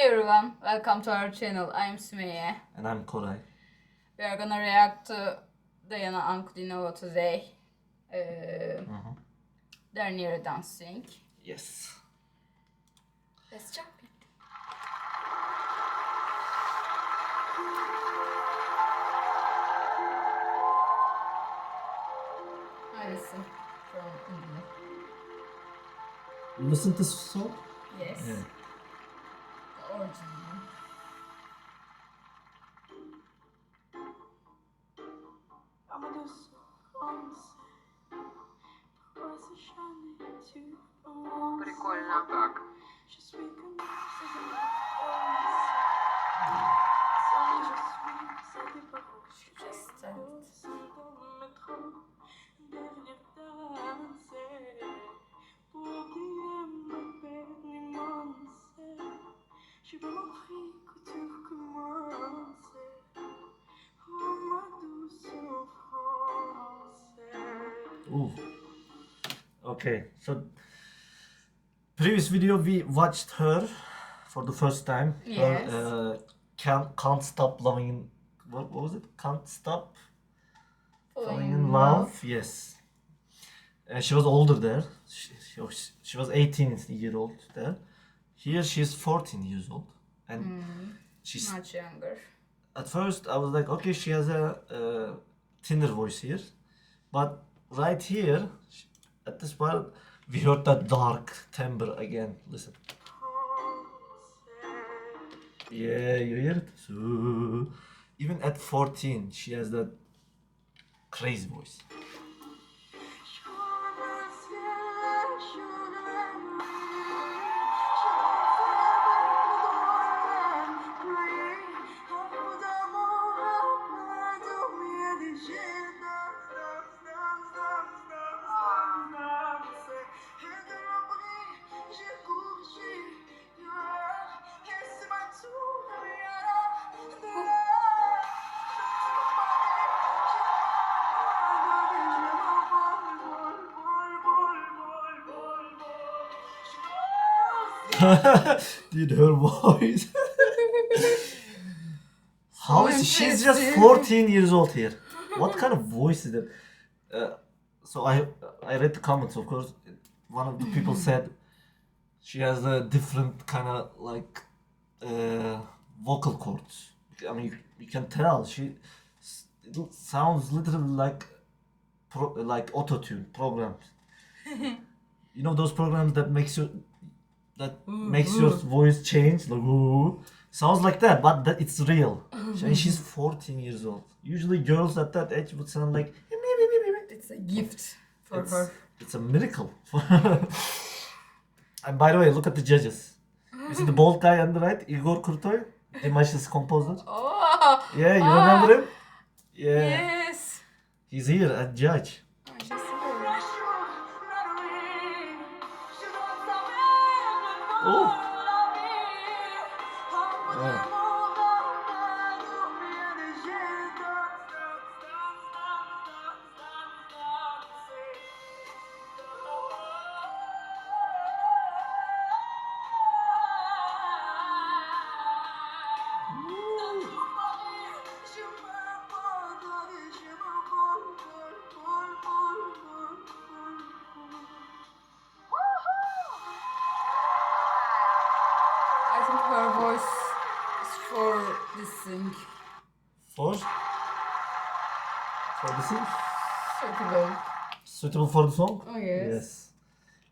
everyone, welcome to our channel. I'm Sümeyye. And I'm Koray. We are gonna react to Diana Ankudinova today. They're near dancing. Yes. Let's jump in. I listen from India. You listen to this song? Yes. Yeah. The original. Прикольно как. She just started. Ooh. Okay, so previous video we watched her for the first time. Yes. Her, can't stop loving. What was it? Can't stop falling in love. Yes. She was older there. She was 18-year-old there. Here she's 14 years old, and she's Much younger. at first I was like, okay, she has a thinner voice here, but right here at this part we heard that dark timbre again. Listen. Yeah, you hear it? So, even at 14 she has that crazy voice. Dude, her voice. How is she's just 14 years old here? What kind of voice is that? So I read the comments, of course. One of the people said she has a different kind of like vocal cords. I mean, you can tell it sounds literally like auto-tune programs. You know those programs that makes your voice change, like ooh. Sounds like that, but it's real. And she's 14 years old. Usually girls at that age would sound like It's a gift for her. It's a miracle. And by the way, look at the judges. You see the bald guy on the right, Igor Kurtoy, Dimash's composer. Oh! Yeah, you remember him? Yeah. Yes! He's here as judge. I just saw it. Oh. Yeah. I think her voice is for this thing. For the scene? Suitable. Suitable for the song? Oh yes. Yes.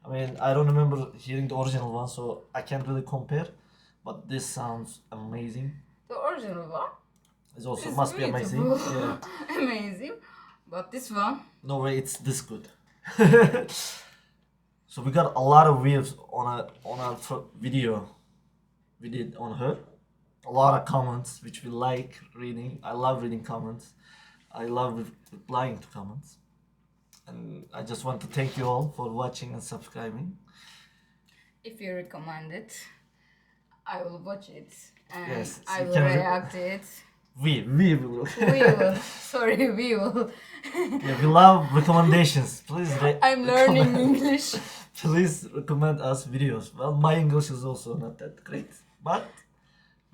I mean, I don't remember hearing the original one, so I can't really compare. But this sounds amazing. The original one It also is must be amazing. beautiful. Yeah. Amazing. But this one, No way it's this good. So we got a lot of views on a video we did on her. A lot of comments which we like reading. I love reading comments. I love replying to comments. And I just want to thank you all for watching and subscribing. if you recommend it, I will watch it and Yes, I you will can react to it. We will. We will. Sorry, we will. Yeah, we love recommendations. Please. I'm learning English. Please recommend us videos. Well, my English is also not that great, but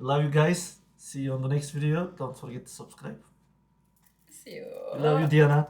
Love you guys. See you on the next video. Don't forget to subscribe. See you. Love you, Diana.